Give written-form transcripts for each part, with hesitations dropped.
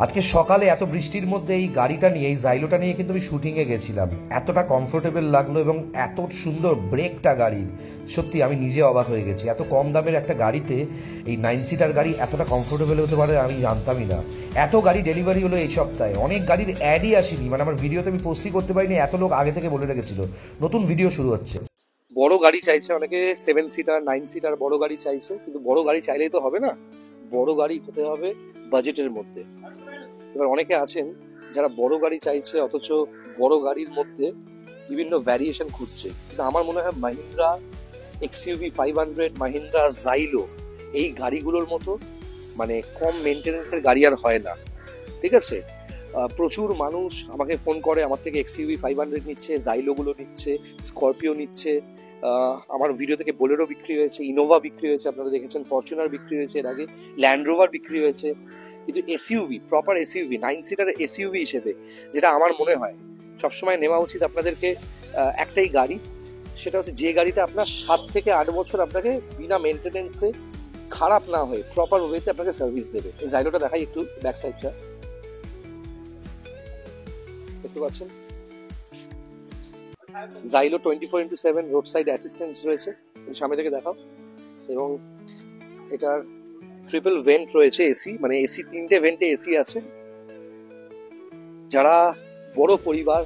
আজকে সকালে এত বৃষ্টির মধ্যে এই গাড়িটা নিয়ে, এই জাইলোটা নিয়ে কিন্তু আমি শুটিংয়ে গেছিলাম। এতটা কমফোর্টেবল লাগলো এবং এত সুন্দর ব্রেকটা গাড়ির, সত্যি আমি নিজে অবাক হয়ে গেছি। এত কম দামের একটা গাড়িতে এই 9 সিটার গাড়ি এতটা কমফোর্টেবল হতে পারে আমি জানতামই না। এত গাড়ি ডেলিভারি হলো এই সপ্তাহে, অনেক গাড়ির অ্যাডই আসেনি, মানে আমার ভিডিওতে আমি পোস্টই করতে পারিনি, এত লোক আগে থেকে বলে রেখেছিল নতুন ভিডিও শুরু হচ্ছে। বড় গাড়ি চাইছে অনেকে, 7 সিটার 9 সিটার বড় গাড়ি চাইছে, কিন্তু বড় গাড়ি চাইলেই তো হবে না, বড় গাড়ি হতে হবে বাজেটের মধ্যে। এবার অনেকে আছেন যারা বড় গাড়ি চাইছে অথচ বড় গাড়ির মধ্যে বিভিন্ন ভ্যারিয়েশন খুঁজছে, কিন্তু আমার মনে হয় মাহিন্দ্রা এক্সইউভি 500, মাহিন্দ্রা জাইলো, এই গাড়িগুলোর মতো মানে কম মেনটেনেন্সের গাড়ি আর হয় না। ঠিক আছে, প্রচুর মানুষ আমাকে ফোন করে, আমার থেকে এক্সইউভি 500 নিচ্ছে, জাইলোগুলো নিচ্ছে, স্করপিও নিচ্ছে। আমার ভিডিও থেকে বোলেরো বিক্রি হয়েছে, ইনোভা বিক্রি হয়েছে, আপনারা দেখেছেন, ফরচুনার বিক্রি হয়েছে, এর আগে ল্যান্ড রোভার বিক্রি হয়েছে। কিন্তু SUV, proper SUV, 9 seater SUV হিসেবে যেটা আমার মনে হয় সবসময় নেওয়া উচিত আপনাদেরকে, একটাই গাড়ি, সেটা হচ্ছে যে গাড়িটা আপনার 7 থেকে 8 বছর আপনাকে বিনা মেনটেনেন্সে, খারাপ না হয়ে প্রপার ওয়েতে আপনাকে সার্ভিস দেবে। এই জাইলোটা দেখাই একটু, ব্যাক সাইডটা দেখতে পাচ্ছেন, Xylo 24x7 road side assistance রয়েছে, সামনে থেকে দেখাও। এবং এটার ট্রিপল ভেন্ট রয়েছে, এসি, মানে এসি 3টে ভেন্টে এসি আছে। যারা বড় পরিবার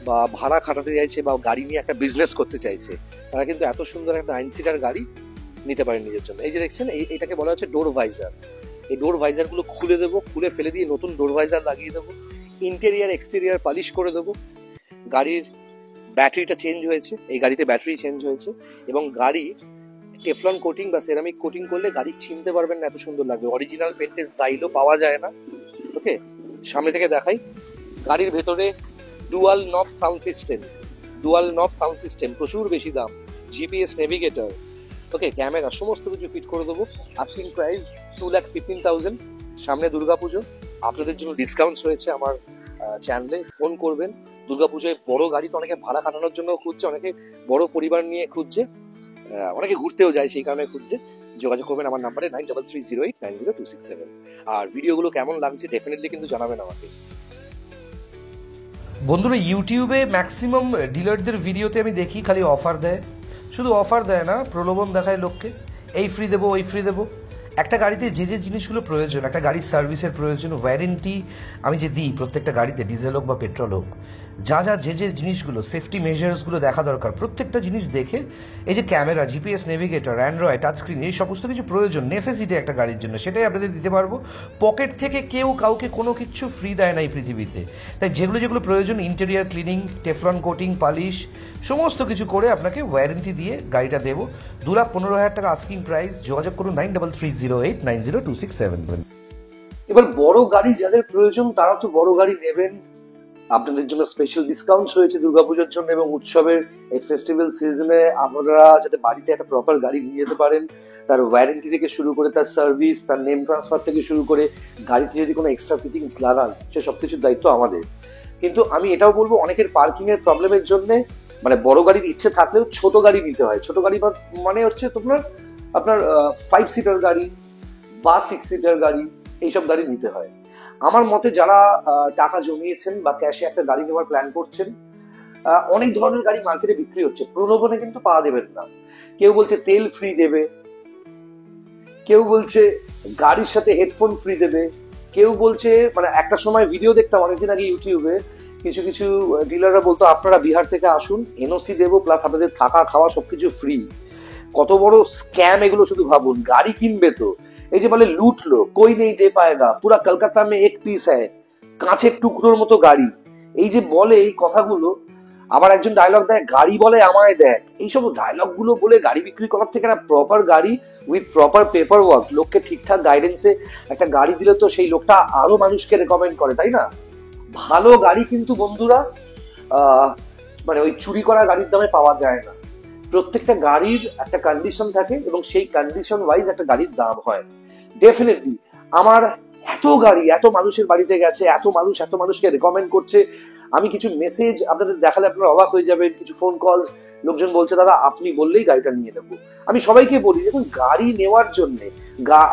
বা ভাড়া খাটাতে চাইছে বা গাড়ি নিয়ে একটা বিজনেস করতে চাইছে, তারা কিন্তু এত সুন্দর একটা 9 সিটার গাড়ি নিতে পারেন নিজের জন্য। এই যে দেখছেন, এটাকে বলা হচ্ছে ডোর ভাইজার। এই ডোর ভাইজার গুলো খুলে দেবো, খুলে ফেলে দিয়ে নতুন ডোর ভাইজার লাগিয়ে দেবো, ইন্টেরিয়ার এক্সটেরিয়ার পালিশ করে দেবো। গাড়ির ব্যাটারিটা চেঞ্জ হয়েছে, এই গাড়িতে ব্যাটারি চেঞ্জ হয়েছে, এবং গাড়ি টেফলন কোটিং বা সেরামিক কোটিং করলে গাড়ি চিনতে পারবেন না, এত সুন্দর লাগবে। অরিজিনাল পেন্টের জাইলো পাওয়া যায় না। ওকে, সামনে থেকে দেখাই। গাড়ির ভেতরে ডুয়াল নব সাউন্ড সিস্টেম, ডুয়াল নব সাউন্ড সিস্টেম, প্রচুর বেশি দাম, জিপিএস নেভিগেটর, ওকে, ক্যামেরা, সমস্ত কিছু ফিট করে দেবো। Asking price 2,15,000। সামনে দুর্গাপুজো, আপনাদের জন্য ডিসকাউন্টস রয়েছে আমার চ্যানেলে, ফোন করবেন। দুর্গাপুজোয় বড় গাড়ি তো অনেকে ভাড়া কাটানোর জন্য খুঁজছে, অনেকে বড় পরিবার নিয়ে খুঁজছে, অনেকে ঘুরতেও যায়, সেই কারণে খুঁজছে। যোগাযোগ করবেন আমার নাম্বারে 9330890267। আর ভিডিওগুলো কেমন লাগছে ডেফিনেটলি কিন্তু জানাবেন আমাকে। বন্ধুরা, ইউটিউবে ম্যাক্সিমাম ডিলারদের ভিডিওতে আমি দেখি খালি অফার দেয়, শুধু অফার দেয় না, প্রলোভন দেখায় লোককে, এই ফ্রি দেবো ওই ফ্রি দেবো। একটা গাড়িতে যে যে জিনিসগুলো প্রয়োজন, একটা গাড়ির সার্ভিসের প্রয়োজন, ওয়ারেন্টি আমি যে দিই প্রত্যেকটা গাড়িতে, ডিজেল হোক বা পেট্রোল হোক, যা যা যে যে জিনিসগুলো, সেফটি মেজার্সগুলো দেখা দরকার, প্রত্যেকটা জিনিস দেখে, এই যে camera, GPS navigator, Android, touchscreen, এই সমস্ত কিছু প্রয়োজন, নেসেসিটি একটা গাড়ির জন্য, সেটাই আপনাদের দিতে পারবো। পকেট থেকে কেউ কাউকে কোনো কিছু ফ্রি দেয় না এই পৃথিবীতে। তাই যেগুলো যেগুলো প্রয়োজন, interior cleaning, Teflon coating, polish, সমস্ত কিছু করে আপনাকে ওয়ারেন্টি দিয়ে গাড়িটা দেবো। 2,15,000 টাকা আস্কিং প্রাইস। যোগাযোগ করুন 9330890267। এবার বড় গাড়ি যাদের প্রয়োজন তারা তো বড় গাড়ি নেবেন। আপনাদের জন্য স্পেশাল ডিসকাউন্টস রয়েছে দুর্গাপুজোর জন্য এবং উৎসবের এই ফেস্টিভ্যাল সিজনে। আপনারা যাতে বাড়িতে একটা প্রপার গাড়ি নিয়ে যেতে পারেন, তার ওয়ারেন্টি থেকে শুরু করে তার সার্ভিস, তার নেম ট্রান্সফার থেকে শুরু করে গাড়িতে যদি কোনো এক্সট্রা ফিটিংস লাগান, সে সবকিছুর দায়িত্ব আমাদের। কিন্তু আমি এটাও বলবো, অনেকের পার্কিং এর প্রবলেমের জন্য মানে বড় গাড়ির ইচ্ছে থাকলেও ছোট গাড়ি নিতে হয়। ছোট গাড়ি মানে হচ্ছে আপনার 5 সিটার গাড়ি বা 6 সিটার গাড়ি, এইসব গাড়ি নিতে হয়। আমার মতে যারা টাকা জমিয়েছেন বা ক্যাশে একটা গাড়ি নেওয়ার প্ল্যান করছেন, অনেক ধরনের গাড়ি মার্কেটে বিক্রি হচ্ছে, প্রলোভনে কিন্তু পা দেবেন না। কেউ বলছে তেল ফ্রি দেবে, কেউ বলছে গাড়ির সাথে হেডফোন ফ্রি দেবে, কেউ বলছে, মানে একটা সময় ভিডিও দেখতাম অনেকদিন আগে ইউটিউবে, কিছু কিছু ডিলাররা বলতো আপনারা বিহার থেকে আসুন, এনওসি দেবো, প্লাস আপনাদের থাকা খাওয়া সবকিছু ফ্রি। কত বড় স্ক্যাম এগুলো, শুধু ভাবুন। গাড়ি কিনবে তো, এই যে বলে লুট লো, কই নেই দে পায়েগা, পুরা কলকাতা মে এক পিস হ্যায়, কাঁচের টুকরোর মতো গাড়ি, এই যে বলে এই কথাগুলো। আবার একজন ডায়লগ দেয়, গাড়ি বলে আমায় দেখ। এইসব ডায়লগ গুলো বলে গাড়ি বিক্রি করার থেকে না, প্রপার গাড়ি উইথ প্রপার পেপার ওয়ার্ক, লোককে ঠিকঠাক গাইডেন্সে একটা গাড়ি দিলে তো সেই লোকটা আরো মানুষকে রেকমেন্ড করে, তাই না? ভালো গাড়ি কিন্তু বন্ধুরা মানে ওই চুরি করা গাড়ির দামে পাওয়া যায় না। প্রত্যেকটা গাড়ির একটা কন্ডিশন থাকে এবং সেই কন্ডিশন ওয়াইজ একটা গাড়ির দাম হয়। ডেফিনেটলি আমার এত গাড়ি এত মানুষের বাড়িতে গেছে, এত মানুষকে রেকমেন্ড করছে। আমি কিছু মেসেজ আপনাদের দেখালে আপনারা অবাক হয়ে যাবেন, কিছু ফোন কলস, লোকজন বলছে দাদা আপনি বললেই গাড়িটা নিয়ে নেবো। আমি সবাইকে বলি, দেখুন গাড়ি নেওয়ার জন্য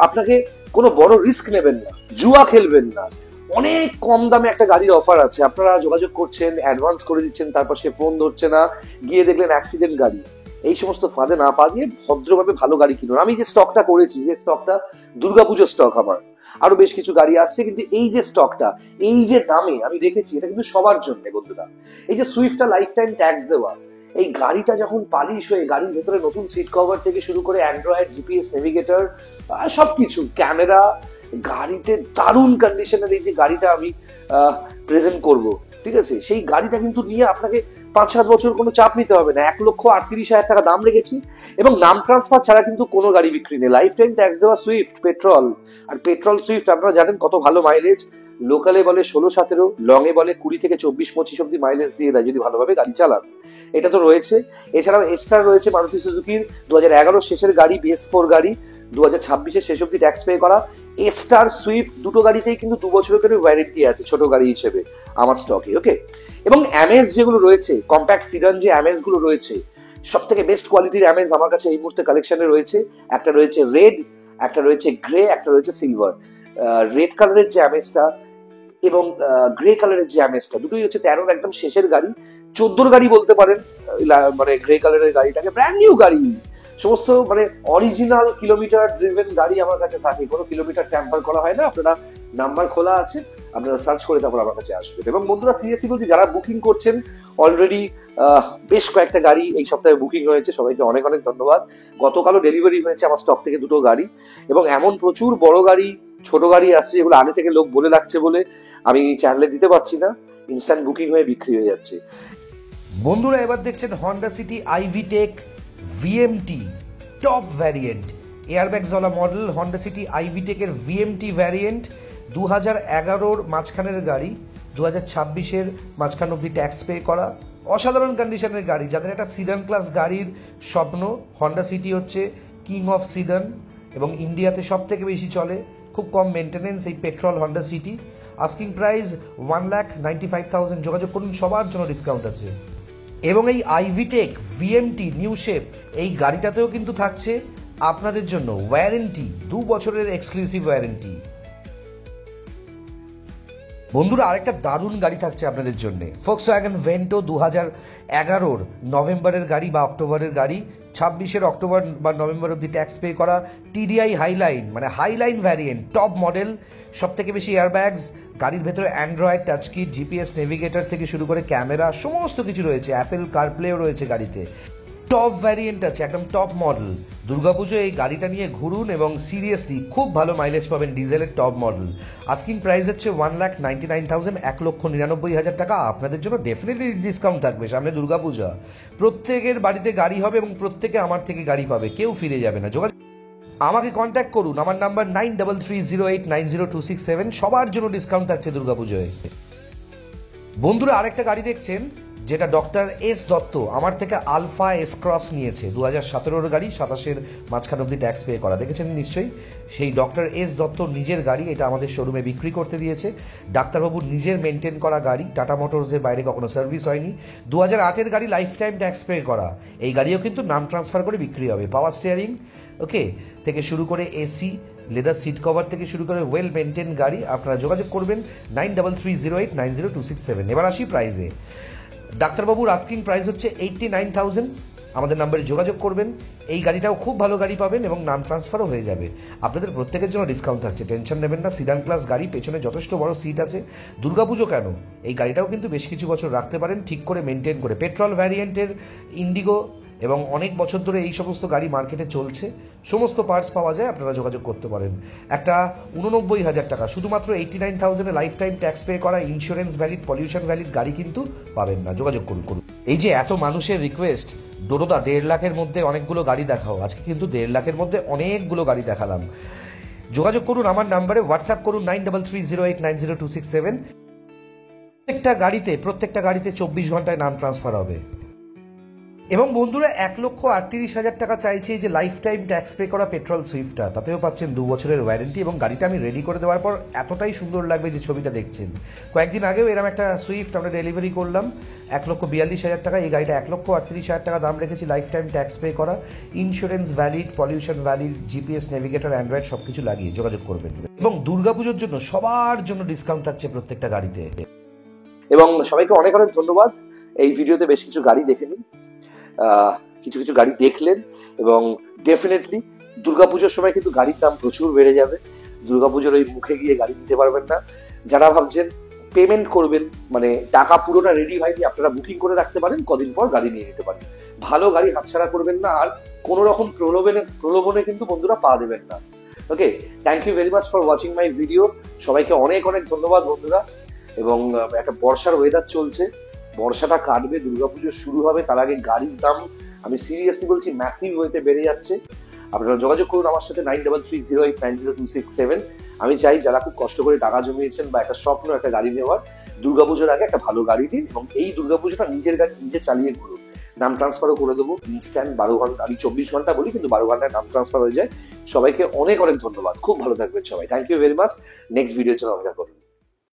আপনাকে কোনো বড় রিস্ক নেবেন না, জুয়া খেলবেন না। অনেক কম দামে একটা গাড়ির অফার আছে, আপনারা যোগাযোগ করছেন, অ্যাডভান্স করে দিচ্ছেন, তারপর সে ফোন ধরছে না, গিয়ে দেখলেন অ্যাক্সিডেন্ট গাড়ি। এই সমস্ত ফাঁদে না পা দিয়ে ভদ্রভাবে ভালো গাড়ি কিনুন। আমি যে স্টকটা করেছি, যে স্টকটা দুর্গাপুজোর স্টক, আমার আরো বেশ কিছু গাড়ি আসছে, কিন্তু এই যে স্টকটা, এই যে দামে আমি রেখেছি, এটা কিন্তু সবার জন্য বন্ধুরা। এই যে সুইফটটা লাইফ টাইম ট্যাক্স দেওয়া, এই গাড়িটা যখন পালিশ হয়ে গাড়ির ভেতরে নতুন সিট কভার থেকে শুরু করে অ্যান্ড্রয়েড জিপিএস নেভিগেটর সবকিছু, ক্যামেরা, গাড়িতে দারুণ কন্ডিশনের এই যে গাড়িটা আমি প্রেজেন্ট করব, ঠিক আছে, সেই গাড়িটা কিন্তু নিয়ে আপনাকে 5-7 বছর কোনো চাপ নিতে হবে না। 1,38,000 টাকা দাম রেখেছি, এবং নাম ট্রান্সফার ছাড়া কিন্তু কোনো গাড়ি বিক্রি নেই। লাইফ টাইম ট্যাক্স দেওয়া সুইফট পেট্রোল, আর পেট্রোল সুইফট আপনারা জানেন কত ভালো মাইলেজ। লোকালে বলে 16-17, লং এ বলে 20 থেকে 24-25 অব্দি মাইলেজ দিয়ে দেয় যদি ভালোভাবে গাড়ি চালান। এটা তো রয়েছে। এছাড়াও এস্টার রয়েছে মারুতি সুজুকির 2011 শেষের গাড়ি, BS4 গাড়ি, 2026 শেষ অব্দি ট্যাক্স পে করা। এস্টার সুইফট দুটো গাড়িতেই কিন্তু 2 বছরের করে ওয়ারেন্টি আছে ছোট গাড়ি হিসেবে আমার স্টকে, ওকে। এবং অ্যামেজ যেগুলো রয়েছে, কম্প্যাক্ট সিডান যে অ্যামেজ গুলো রয়েছে, সব থেকে বেস্ট কোয়ালিটির অ্যামেজ আমার কাছে এই মুহূর্তে কালেকশনে রয়েছে। একটা রয়েছে রেড, একটা রয়েছে গ্রে, একটা রয়েছে সিলভার। রেড কালারের যে অ্যামেজটা এবং গ্রে কালারের যে অ্যামেজটা, দুটোই হচ্ছে 13-র একদম শেষের গাড়ি, 14-র গাড়ি বলতে পারেন। মানে গ্রে কালারের গাড়িটাকে ব্র্যান্ড নিউ গাড়ি, সমস্ত মানে অরিজিনাল কিলোমিটার ড্রিভেন গাড়ি আমার কাছে থাকে, কোনো কিলোমিটার ট্যাম্পার করা হয় না। আপনারা নাম্বার খোলা আছে, আপনারা সার্চ করে তারপর আমার কাছে আসবেন। এবং বন্ধুরা সিরিয়াসলি বলছি, যারা বুকিং করছেন অলরেডি, বেশ কয়েকটা গাড়ি এই সপ্তাহে বুকিং হয়েছে, সবাইকে অনেক অনেক ধন্যবাদ। গতকালও ডেলিভারি হয়েছে আমার স্টক থেকে 2টো গাড়ি, এবং এমন প্রচুর বড় গাড়ি, ছোট গাড়ি আসছে যেগুলো আগে থেকে লোক বলে রাখছে বলে আমি চ্যানেলে দিতে পারছি না, ইনস্ট্যান্ট বুকিং হয়ে বিক্রি হয়ে যাচ্ছে। বন্ধুরা এবার দেখছেন Honda City iVTEC VMT top variant, এয়ারব্যাগসওয়ালা মডেল। হন্ডা সিটি আইভিটেকের ভিএমটি ভ্যারিয়েন্ট 2011-র মাঝখানের গাড়ি, 2026-এর মাঝখান অব্দি ট্যাক্স পে করা, অসাধারণ কন্ডিশনের গাড়ি। যাদের একটা সিডান ক্লাস গাড়ির স্বপ্ন, হন্ডা সিটি হচ্ছে কিং অফ সিডান, এবং ইন্ডিয়াতে সব থেকে বেশি চলে, খুব কম মেনটেনেন্স এই petrol Honda city. Asking price 1,95,000। যোগাযোগ করুন, সবার জন্য ডিসকাউন্ট আছে। এবং এই আইভিটেক ভিএমটি নিউ শেপ, এই গাড়িটাতেও কিন্তু থাকছে আপনাদের জন্য ওয়ারেন্টি, 2 বছরের এক্সক্লুসিভ ওয়ারেন্টি। বন্ধুরা আরেকটা দারুণ গাড়ি থাকছে আপনাদের জন্য, ফোক্সওয়াগন ভেন্টো 2011-র নভেম্বরের গাড়ি বা অক্টোবরের গাড়ি, 26-এর অক্টোবর বা নভেম্বর অব্দি ট্যাক্স পে করা। টিডিআই হাইলাইন, মানে হাইলাইন ভ্যারিয়েন্ট, টপ মডেল, সব থেকে বেশি এয়ারব্যাগস, গাড়ির ভেতরে অ্যান্ড্রয়েড টাচকিট, জিপিএস নেভিগেটর থেকে শুরু করে ক্যামেরা, সমস্ত কিছু রয়েছে, অ্যাপেল কারপ্লেও রয়েছে গাড়িতে। টপ ভ্যারিয়েন্ট আছে, একদম টপ মডেল। দুর্গাপুজো এই গাড়িটা নিয়ে ঘুরুন, এবং সিরিয়াসলি খুব ভালো মাইলেজ পাবেন, ডিজেলের টপ মডেল। আস্কিং প্রাইস হচ্ছে 1,99,000, 1,99,000 টাকা। আপনাদের জন্য ডেফিনেটলি ডিসকাউন্ট থাকবে, সামনে দুর্গাপূজা। প্রত্যেকের বাড়িতে গাড়ি হবে এবং প্রত্যেকে আমার থেকে গাড়ি পাবে, কেউ ফিরে যাবে না। যোগাযোগ আমাকে কন্ট্যাক্ট করুন, আমার নাম্বার 9330890267। সবার জন্য ডিসকাউন্ট থাকছে দুর্গাপুজোয়। বন্ধুরা আরেকটা গাড়ি দেখছেন, যেটা ডক্টর এস দত্ত আমার থেকে আলফা এস ক্রস নিয়েছে, 2017-র গাড়ি, 27-এর মাঝখান অব্দি ট্যাক্স পে করা, দেখেছেন নিশ্চয়ই। সেই ডক্টর এস দত্ত নিজের গাড়ি, এটা আমাদের শোরুমে বিক্রি করতে দিয়েছে। ডাক্তারবাবুর নিজের মেনটেন করা গাড়ি, টাটা মোটরসের বাইরে কখনো সার্ভিস হয়নি। 2008-এর গাড়ি, লাইফ টাইম ট্যাক্স পে করা। এই গাড়িও কিন্তু নাম ট্রান্সফার করে বিক্রি হবে। পাওয়ার স্টিয়ারিং ওকে থেকে শুরু করে এসি, লেদার সিট কভার থেকে শুরু করে ওয়েল মেনটেন গাড়ি। আপনারা যোগাযোগ করবেন 9330890267। এবার আসি প্রাইজে। ডাক্তারবাবুর আস্কিং প্রাইস হচ্ছে 89,000। আমাদের নাম্বারে যোগাযোগ করবেন। এই গাড়িটাও খুব ভালো গাড়ি পাবেন এবং নাম ট্রান্সফারও হয়ে যাবে। আপনাদের প্রত্যেকের জন্য ডিসকাউন্ট থাকছে, টেনশন নেবেন না। সিডান ক্লাস গাড়ি, পেছনে যথেষ্ট বড় সিট আছে। দুর্গাপুজো কেন, এই গাড়িটাও কিন্তু বেশ কিছু বছর রাখতে পারেন ঠিক করে মেনটেন করে। পেট্রোল ভ্যারিয়েন্টের ইন্ডিগো, এবং অনেক বছর ধরে এই সমস্ত গাড়ি মার্কেটে চলছে, সমস্ত পার্টস পাওয়া যায়, আপনারা যোগাযোগ করতে পারেন। একটা 89,000 টাকা, শুধুমাত্র 89,000-এ লাইফ টাইম ট্যাক্স পে করা, ইন্স্যুরেন্স ভ্যালিড, পলিউশন ভ্যালিড গাড়ি কিন্তু পাবেন না। যোগাযোগ করুন। এই যে এত মানুষের রিকোয়েস্ট, দোরোদা 1.5 লাখের মধ্যে অনেকগুলো গাড়ি দেখাও, আজকে কিন্তু 1.5 লাখের মধ্যে অনেকগুলো গাড়ি দেখালাম। যোগাযোগ করুন আমার নাম্বারে, হোয়াটসঅ্যাপ করুন 9330890267। প্রত্যেকটা গাড়িতে 24 ঘন্টায় নাম ট্রান্সফার হবে। এবং বন্ধুরা 1,38,000 টাকা চাইছে এই যে লাইফ টাইম ট্যাক্স পে করা পেট্রোল সুইফটটা, তাতেও পাচ্ছেন 2 বছরের ওয়ারেন্টি, এবং গাড়িটা আমি রেডি করে দেওয়ার পর এতটাই সুন্দর লাগবে যে ছবিটা দেখছেন। কয়েকদিন আগেও এরকম একটা সুইফট আমরা ডেলিভারি করলাম 1,42,000 টাকা। এই গাড়িটা 1,38,000 টাকা দাম রেখেছি, লাইফ টাইম ট্যাক্স পে করা, insurance valid, pollution valid, GPS navigator, Android সব কিছু লাগিয়ে যোগাযোগ করবেন। এবং দুর্গাপুজোর জন্য সবার জন্য ডিসকাউন্ট থাকছে প্রত্যেকটা গাড়িতে। এবং সবাইকে অনেক অনেক ধন্যবাদ। এই ভিডিওতে বেশ কিছু গাড়ি দেখে নিন, কিছু কিছু গাড়ি দেখলেন, এবং ডেফিনেটলি দুর্গাপুজোর সময় কিন্তু গাড়ির দাম প্রচুর বেড়ে যাবে। দুর্গাপুজোর ওই মুখে গিয়ে গাড়ি নিতে পারবেন না। যারা ভাবছেন পেমেন্ট করবেন, মানে টাকা পুরোটা রেডি হয়নি, আপনারা বুকিং করে রাখতে পারেন, কদিন পর গাড়ি নিয়ে নিতে পারেন। ভালো গাড়ি হাতছাড়া করবেন না, আর কোনো রকম প্রলোভনে কিন্তু বন্ধুরা পা দেবেন না। Okay, thank you very much for watching my video. সবাইকে অনেক অনেক ধন্যবাদ বন্ধুরা। এবং একটা বর্ষার ওয়েদার চলছে, বর্ষাটা কাটবে, দুর্গাপুজো শুরু হবে, তার আগে গাড়ির দাম আমি সিরিয়াসলি বলছি ম্যাসিভ ওয়েতে বেড়ে যাচ্ছে। আপনারা যোগাযোগ করুন আমার সাথে 9330890267। আমি চাই যারা খুব কষ্ট করে টাকা জমিয়েছেন বা একটা স্বপ্ন একটা গাড়ি নেওয়ার, দুর্গাপুজোর আগে একটা ভালো গাড়ি দিন, এবং এই দুর্গাপুজোটা নিজের গাড়ি নিজে চালিয়ে ঘুরুন। নাম ট্রান্সফারও করে দেবো ইনস্ট্যান্ট, 12 ঘন্টা, আমি 24 ঘন্টা বলি কিন্তু 12 ঘন্টায় নাম ট্রান্সফার হয়ে যায়। সবাইকে অনেক অনেক ধন্যবাদ, খুব ভালো থাকবেন সবাই। Thank you very much. Next ভিডিওর জন্য অপেক্ষা করুন।